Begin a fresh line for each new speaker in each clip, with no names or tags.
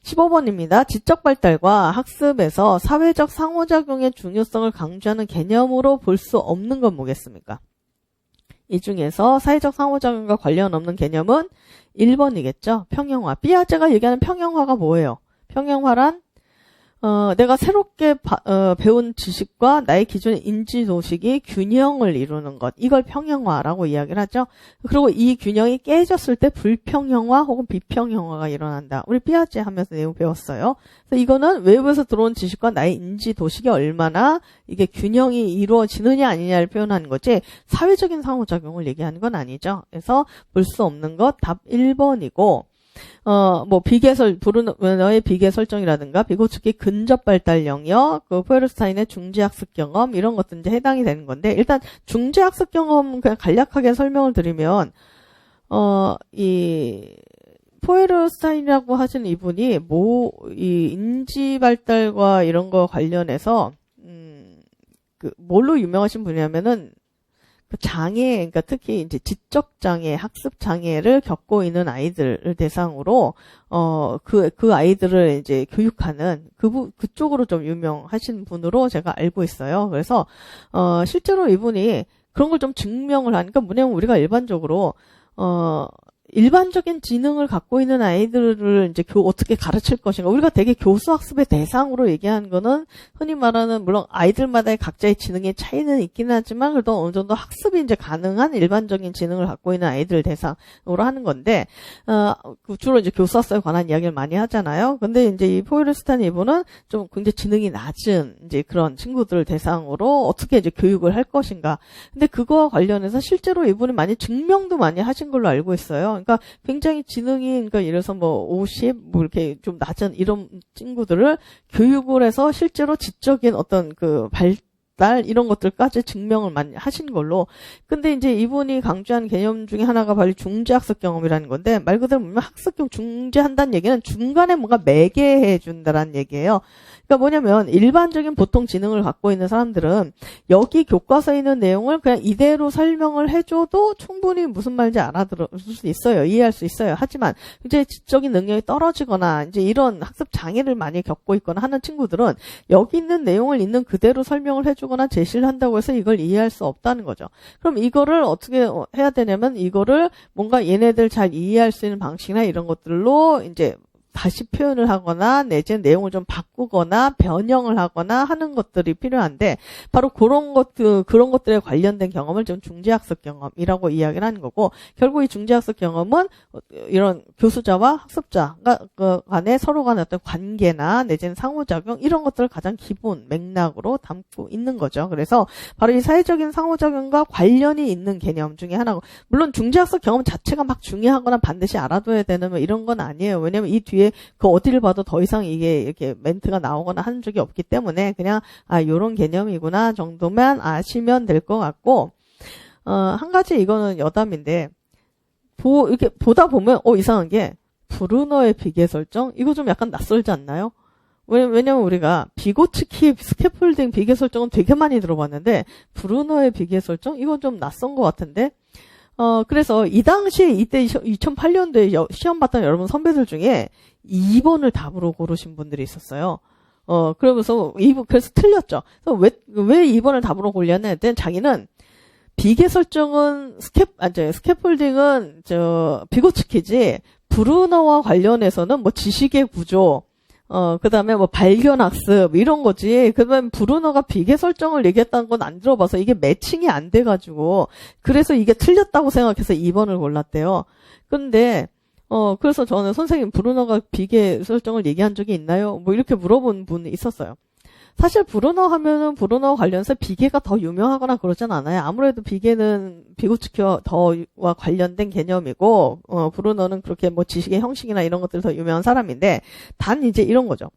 15번입니다. 지적 발달과 학습에서 사회적 상호작용의 중요성을 강조하는 개념으로 볼 수 없는 건 뭐겠습니까? 이 중에서 사회적 상호작용과 관련 없는 개념은 1번이겠죠. 평형화. 삐아제가 얘기하는 평형화가 뭐예요? 평형화란 내가 새롭게 배운 지식과 나의 기존의 인지도식이 균형을 이루는 것. 이걸 평형화라고 이야기를 하죠. 그리고 이 균형이 깨졌을 때 불평형화 혹은 비평형화가 일어난다. 우리 삐아제 하면서 내용 배웠어요. 그래서 이거는 외부에서 들어온 지식과 나의 인지도식이 얼마나 이게 균형이 이루어지느냐 아니냐를 표현하는 거지 사회적인 상호작용을 얘기하는 건 아니죠. 그래서 볼 수 없는 것 답 1번이고 뭐 브루너의 비계 설정이라든가 비고츠키 근접 발달 영역, 포에르스타인의 중재 학습 경험 이런 것들 이제 해당이 되는 건데 일단 중재 학습 경험 그냥 간략하게 설명을 드리면 이 포에르스타인이라고 하시는 이분이 이 인지 발달과 이런 거 관련해서 뭘로 유명하신 분이냐면은 그 장애, 그러니까 특히 이제 지적 장애, 학습 장애를 겪고 있는 아이들을 대상으로 그 아이들을 이제 교육하는 그쪽으로 좀 유명하신 분으로 제가 알고 있어요. 그래서 실제로 이분이 그런 걸 좀 증명을 하니까 뭐냐면 우리가 일반적으로 일반적인 지능을 갖고 있는 아이들을 이제 어떻게 가르칠 것인가. 우리가 되게 교수 학습의 대상으로 얘기하는 거는 흔히 말하는 물론 아이들마다의 각자의 지능의 차이는 있긴 하지만 그래도 어느 정도 학습이 이제 가능한 일반적인 지능을 갖고 있는 아이들 대상으로 하는 건데 주로 이제 교수 학습에 관한 이야기를 많이 하잖아요. 근데 이제 이 포에르스타인 이분은 좀 굉장히 지능이 낮은 이제 그런 친구들 대상으로 어떻게 이제 교육을 할 것인가. 근데 그거와 관련해서 실제로 이분이 많이 증명도 많이 하신 걸로 알고 있어요. 그러니까 굉장히 지능이, 그러니까 예를 들어서 뭐 50, 뭐 이렇게 좀 낮은 이런 친구들을 교육을 해서 실제로 지적인 어떤 그 발달 이런 것들까지 증명을 많이 하신 걸로. 근데 이제 이분이 강조한 개념 중에 하나가 바로 중재학습 경험이라는 건데 말 그대로 보면 학습 경험 중재한다는 얘기는 중간에 뭔가 매개해 준다라는 얘기예요. 그러니까 뭐냐면 일반적인 보통 지능을 갖고 있는 사람들은 여기 교과서에 있는 내용을 그냥 이대로 설명을 해줘도 충분히 무슨 말인지 알아들을 수 있어요. 이해할 수 있어요. 하지만 이제 지적인 능력이 떨어지거나 이제 이런 학습 장애를 많이 겪고 있거나 하는 친구들은 여기 있는 내용을 있는 그대로 설명을 해주거나 제시를 한다고 해서 이걸 이해할 수 없다는 거죠. 그럼 이거를 어떻게 해야 되냐면 이거를 뭔가 얘네들 잘 이해할 수 있는 방식이나 이런 것들로 이제 다시 표현을 하거나 내지는 내용을 좀 바꾸거나 변형을 하거나 하는 것들이 필요한데 바로 그런 것들에 관련된 경험을 좀 중재학습 경험이라고 이야기를 하는 거고 결국 이 중재학습 경험은 이런 교수자와 학습자가 간에 서로 간의 어떤 관계나 내지는 상호작용 이런 것들을 가장 기본 맥락으로 담고 있는 거죠. 그래서 바로 이 사회적인 상호작용과 관련이 있는 개념 중에 하나고 물론 중재학습 경험 자체가 막 중요하거나 반드시 알아둬야 되는 뭐 이런 건 아니에요. 왜냐면 이 뒤에 그 어디를 봐도 더 이상 이게 이렇게 멘트가 나오거나 하는 적이 없기 때문에 그냥 요런 개념이구나 정도만 아시면 될 것 같고 한 가지 이거는 여담인데 이렇게 보다 보면 이상한 게 브루너의 비계 설정 이거 좀 약간 낯설지 않나요? 왜냐면 우리가 비고츠키 스캐폴딩 비계 설정은 되게 많이 들어봤는데 브루너의 비계 설정 이건 좀 낯선 것 같은데 그래서 이 당시에 이때 2008년도에 시험 봤던 여러분 선배들 중에 2번을 답으로 고르신 분들이 있었어요. 그러면서 그래서 틀렸죠. 그래서 왜 2번을 답으로 고르냐면 그때는 자기는 비계 설정은 스캐폴딩은 비고츠키지 브루너와 관련해서는 뭐 지식의 구조 그 다음에 뭐 발견학습, 이런 거지. 그러면 브루너가 비계 설정을 얘기했다는 건 안 들어봐서 이게 매칭이 안 돼가지고, 그래서 이게 틀렸다고 생각해서 2번을 골랐대요. 근데, 그래서 저는 선생님 브루너가 비계 설정을 얘기한 적이 있나요? 뭐 이렇게 물어본 분이 있었어요. 사실 브루너 하면은 브루너 관련해서 비계가 더 유명하거나 그러진 않아요. 아무래도 비계는 비고츠키와 더와 관련된 개념이고, 브루너는 그렇게 뭐 지식의 형식이나 이런 것들이 더 유명한 사람인데, 단 이제 이런 거죠.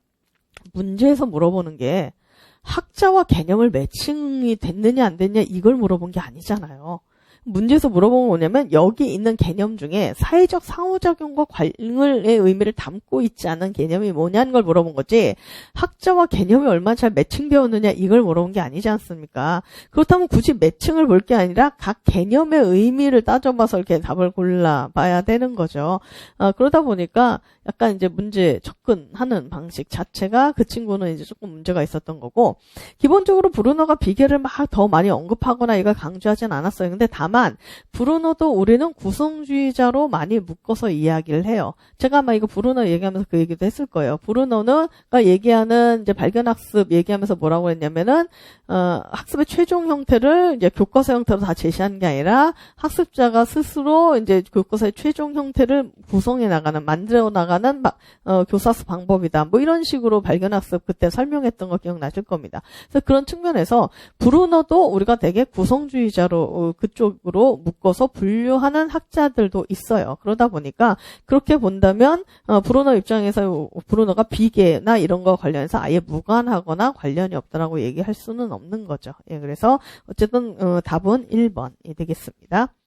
문제에서 물어보는 게 학자와 개념을 매칭이 됐느냐 안 됐느냐 이걸 물어본 게 아니잖아요. 문제에서 물어본 건 뭐냐면 여기 있는 개념 중에 사회적 상호작용과 관련의 의미를 담고 있지 않은 개념이 뭐냐는 걸 물어본 거지 학자와 개념이 얼마나 잘 매칭되었느냐 이걸 물어본 게 아니지 않습니까? 그렇다면 굳이 매칭을 볼 게 아니라 각 개념의 의미를 따져봐서 이렇게 답을 골라봐야 되는 거죠. 그러다 보니까 약간 이제 문제 접근하는 방식 자체가 그 친구는 이제 조금 문제가 있었던 거고 기본적으로 브루너가 비계를 막 더 많이 언급하거나 이걸 강조하진 않았어요. 근데 다만 브루너도 우리는 구성주의자로 많이 묶어서 이야기를 해요. 제가 아마 이거 브루너 얘기하면서 그 얘기도 했을 거예요. 브루너가 얘기하는 이제 발견학습 얘기하면서 뭐라고 했냐면은 학습의 최종 형태를 이제 교과서 형태로 다 제시하는 게 아니라 학습자가 스스로 이제 교과서의 최종 형태를 구성해 나가는 만들어 나가는 교사학습 방법이다. 뭐 이런 식으로 발견학습 그때 설명했던 거 기억나실 겁니다. 그래서 그런 측면에서 브루너도 우리가 되게 구성주의자로 그쪽으로 묶어서 분류하는 학자들도 있어요. 그러다 보니까 그렇게 본다면 브루너 입장에서 브루너가 비계나 이런 거 관련해서 아예 무관하거나 관련이 없다라고 얘기할 수는 없는 거죠. 예, 그래서 어쨌든 답은 1번이 되겠습니다.